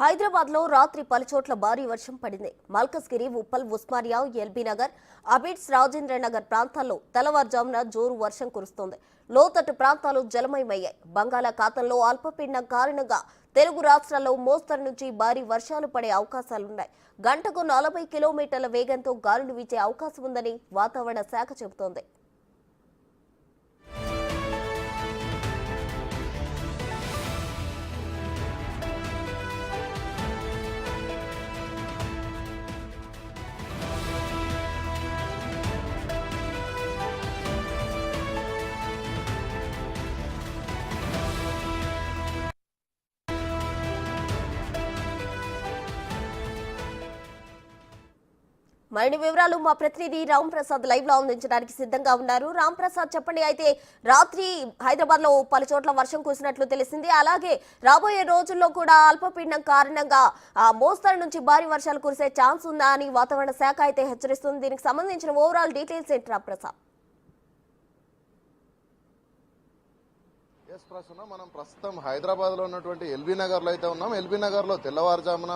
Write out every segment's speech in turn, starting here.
హైదరాబాద్ లో రాత్రి పలుచోట్ల భారీ వర్షం పడింది. మల్కజ్గిరి, ఉప్పల్, ఉస్మానియా, ఎల్బీ నగర్, అబిడ్స్, రాజేంద్ర నగర్ ప్రాంతాల్లో తెల్లవారుజామున జోరు వర్షం కురుస్తోంది. లోతట్టు ప్రాంతాలు జలమయమయ్యాయి. బంగాళాఖాతంలో అల్పపీడనం కారణంగా తెలుగు రాష్ట్రాల్లో మోస్తరు నుంచి భారీ వర్షాలు పడే అవకాశాలున్నాయి. గంటకు 40 కిలోమీటర్ల వేగంతో గాలులు వీచే అవకాశం ఉందని వాతావరణ శాఖ చెబుతోంది. మరిన్ని వివరాలు మా ప్రతినిధి రామ్ ప్రసాద్ లైవ్ లో అందించడానికి సిద్ధంగా ఉన్నారు. రామ్ ప్రసాద్, చెప్పండి. అయితే రాత్రి హైదరాబాద్ లో పలు చోట్ల వర్షం కురిసినట్లు తెలిసింది. అలాగే రాబోయే రోజుల్లో కూడా అల్పపీడనం కారణంగా మోస్తరు నుంచి భారీ వర్షాలు కురిసే ఛాన్స్ ఉందా అని వాతావరణ శాఖ అయితే హెచ్చరిస్తుంది. దీనికి సంబంధించిన ఓవరాల్ డీటెయిల్స్ ఏంటి రామ్ ప్రసాద్? మనం ప్రస్తుతం హైదరాబాద్ లో ఉన్నటువంటి ఎల్బీ నగర్ లో అయితే ఉన్నాం. ఎల్బీ నగర్ లో తెల్లవారుజామున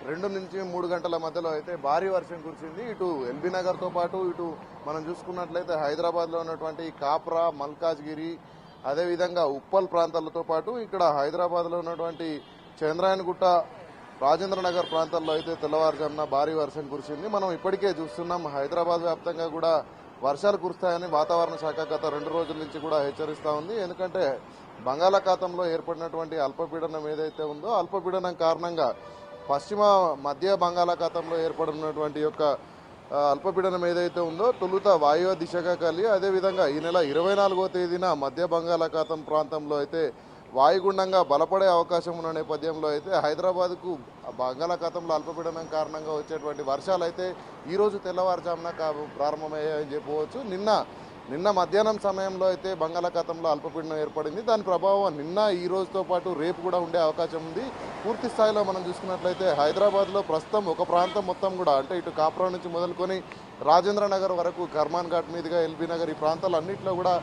2 నుంచి 3 గంటల మధ్యలో అయితే భారీ వర్షం కురిసింది. ఇటు ఎల్బీ నగర్ తో పాటు ఇటు మనం చూసుకున్నట్లయితే హైదరాబాద్ లో ఉన్నటువంటి కాప్రా, మల్కాజ్గిరి, అదేవిధంగా ఉప్పల్ ప్రాంతాలతో పాటు ఇక్కడ హైదరాబాద్ లో ఉన్నటువంటి చంద్రాయనగుట్ట, రాజేంద్ర నగర్ ప్రాంతాల్లో అయితే తెల్లవారుజామున భారీ వర్షం కురిసింది. మనం ఇప్పటికే చూస్తున్నాం హైదరాబాద్ వ్యాప్తంగా కూడా వర్షాలు కురుస్తాయని వాతావరణ శాఖ గత 2 రోజుల నుంచి కూడా హెచ్చరిస్తా ఉంది. ఎందుకంటే బంగాళాఖాతంలో ఏర్పడినటువంటి అల్పపీడనం ఏదైతే ఉందో అల్పపీడనం కారణంగా పశ్చిమ మధ్య బంగాళాఖాతంలో ఏర్పడినటువంటి యొక్క అల్పపీడనం ఏదైతే ఉందో తొలుత వాయువ్య దిశగా కలిగి అదేవిధంగా ఈ నెల 24వ తేదీన మధ్య బంగాళాఖాతం ప్రాంతంలో అయితే వాయుగుండంగా బలపడే అవకాశం ఉన్న నేపథ్యంలో అయితే హైదరాబాద్కు బంగాళాఖాతంలో అల్పపీడనం కారణంగా వచ్చేటువంటి వర్షాలు అయితే ఈరోజు తెల్లవారుజామున ప్రారంభమయ్యాయని చెప్పవచ్చు. నిన్న మధ్యాహ్నం సమయంలో అయితే బంగాళాఖాతంలో అల్పపీడనం ఏర్పడింది. దాని ప్రభావం నిన్న ఈ రోజుతో పాటు రేపు కూడా ఉండే అవకాశం ఉంది. పూర్తి స్థాయిలో మనం చూసుకున్నట్లయితే హైదరాబాద్లో ప్రస్తుతం ఒక ప్రాంతం మొత్తం కూడా అంటే ఇటు కాప్రా నుంచి మొదలుకొని రాజేంద్ర నగర్ వరకు కర్మాన్ ఘాట్ మీదుగా ఎల్బీ నగర్ ఈ ప్రాంతాలన్నింటిలో కూడా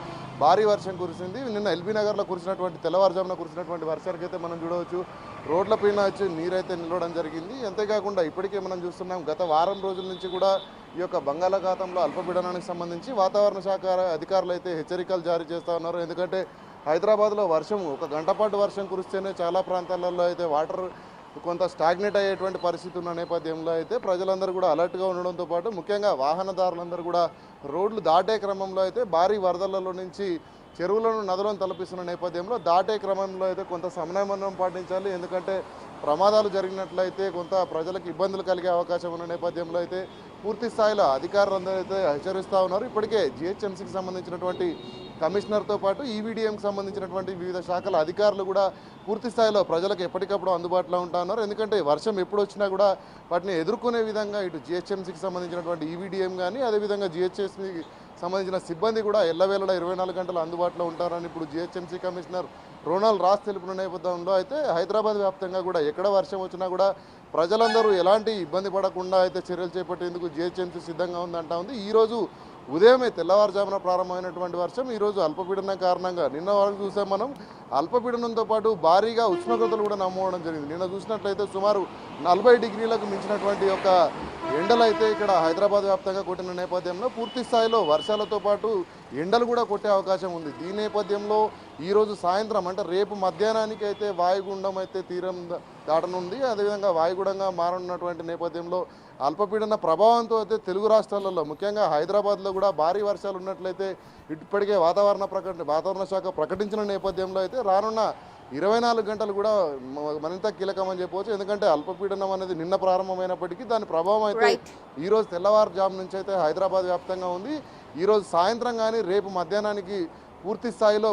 భారీ వర్షం కురిసింది. నిన్న ఎల్బీ నగర్లో కురిసినటువంటి తెల్లవారుజామున కురిసినటువంటి వర్షానికైతే మనం చూడవచ్చు రోడ్లపైన వచ్చి నీరైతే నిలవడం జరిగింది. అంతేకాకుండా ఇప్పటికే మనం చూస్తున్నాం గత వారం రోజుల నుంచి కూడా ఈ యొక్క బంగాళాఖాతంలో అల్పపీడనానికి సంబంధించి వాతావరణ శాఖ అధికారులు అయితే హెచ్చరికలు జారీ చేస్తూ ఉన్నారు. ఎందుకంటే హైదరాబాద్లో వర్షం ఒక గంట పాటు వర్షం కురిస్తేనే చాలా ప్రాంతాలలో అయితే వాటర్ కొంత స్టాగ్నేట్ అయ్యేటువంటి పరిస్థితి ఉన్న నేపథ్యంలో అయితే ప్రజలందరూ కూడా అలర్ట్గా ఉండడంతో పాటు ముఖ్యంగా వాహనదారులందరూ కూడా రోడ్లు దాటే క్రమంలో అయితే భారీ వరదలలో నుంచి చెరువులను నదులను తలపిస్తున్న నేపథ్యంలో దాటే క్రమంలో అయితే కొంత సమన్వయం పాటించాలి. ఎందుకంటే ప్రమాదాలు జరిగినట్లయితే కొంత ప్రజలకు ఇబ్బందులు కలిగే అవకాశం ఉన్న నేపథ్యంలో అయితే పూర్తి స్థాయిలో అధికారులందరూ అయితే హెచ్చరిస్తూ ఉన్నారు. ఇప్పటికే జిహెచ్ఎంసీకి సంబంధించినటువంటి కమిషనర్తో పాటు ఈవీడీఎంకి సంబంధించినటువంటి వివిధ శాఖల అధికారులు కూడా పూర్తి స్థాయిలో ప్రజలకు ఎప్పటికప్పుడు అందుబాటులో ఉంటా ఉన్నారు. ఎందుకంటే వర్షం ఎప్పుడు వచ్చినా కూడా వాటిని ఎదుర్కొనే విధంగా ఇటు జిహెచ్ఎంసీకి సంబంధించినటువంటి ఈవీడీఎం కానీ అదేవిధంగా జిహెచ్ఎంసీకి సంబంధించిన సిబ్బంది కూడా ఎల్లవేళలా 24 గంటలు అందుబాటులో ఉంటారని ఇప్పుడు జిహెచ్ఎంసీ కమిషనర్ రోనాల్డ్ రాస్ తెలిపిన నేపథ్యంలో అయితే హైదరాబాద్ వ్యాప్తంగా కూడా ఎక్కడ వర్షం వచ్చినా కూడా ప్రజలందరూ ఎలాంటి ఇబ్బంది పడకుండా అయితే చర్యలు చేపట్టేందుకు జిహెచ్ఎంసీ సిద్ధంగా ఉందంటా ఉంది. ఈరోజు ఉదయమే తెల్లవారుజామున ప్రారంభమైనటువంటి వర్షం ఈరోజు అల్పపీడనం కారణంగా నిన్న వరకు చూసాం మనం అల్పపీడనంతో పాటు భారీగా ఉష్ణోగ్రతలు కూడా నమోదవడం జరిగింది. నిన్న చూసినట్లయితే సుమారు 40 డిగ్రీలకు మించినటువంటి యొక్క ఎండలు అయితే ఇక్కడ హైదరాబాద్ వ్యాప్తంగా కొట్టిన నేపథ్యంలో పూర్తి స్థాయిలో వర్షాలతో పాటు ఎండలు కూడా కొట్టే అవకాశం ఉంది. దీని నేపథ్యంలో ఈరోజు సాయంత్రం అంటే రేపు మధ్యాహ్నానికి అయితే వాయుగుండం అయితే తీరం దాటనుంది. అదేవిధంగా వాయుగుండంగా మారనున్నటువంటి నేపథ్యంలో అల్పపీడన ప్రభావంతో అయితే తెలుగు రాష్ట్రాలలో ముఖ్యంగా హైదరాబాద్లో కూడా భారీ వర్షాలు ఉన్నట్లయితే ఇప్పటికే వాతావరణ శాఖ ప్రకటించిన నేపథ్యంలో అయితే రానున్న 24 గంటలు కూడా మరింత కీలకమని చెప్పవచ్చు. ఎందుకంటే అల్పపీడనం అనేది నిన్న ప్రారంభమైనప్పటికీ దాని ప్రభావం అయితే ఈరోజు తెల్లవారుజాము నుంచి అయితే హైదరాబాద్ వ్యాప్తంగా ఉంది. ఈరోజు సాయంత్రం కానీ రేపు మధ్యాహ్నానికి పూర్తి స్థాయిలో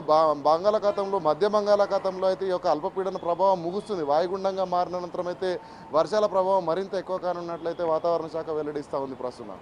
బంగాళాఖాతంలో మధ్య బంగాళాఖాతంలో అయితే ఈ యొక్క అల్పపీడన ప్రభావం ముగుస్తుంది. వాయుగుండంగా మారిన అనంతరం అయితే వర్షాల ప్రభావం మరింత ఎక్కువ కానున్నట్లయితే వాతావరణ శాఖ వెల్లడిస్తూ ఉంది ప్రస్తుతం.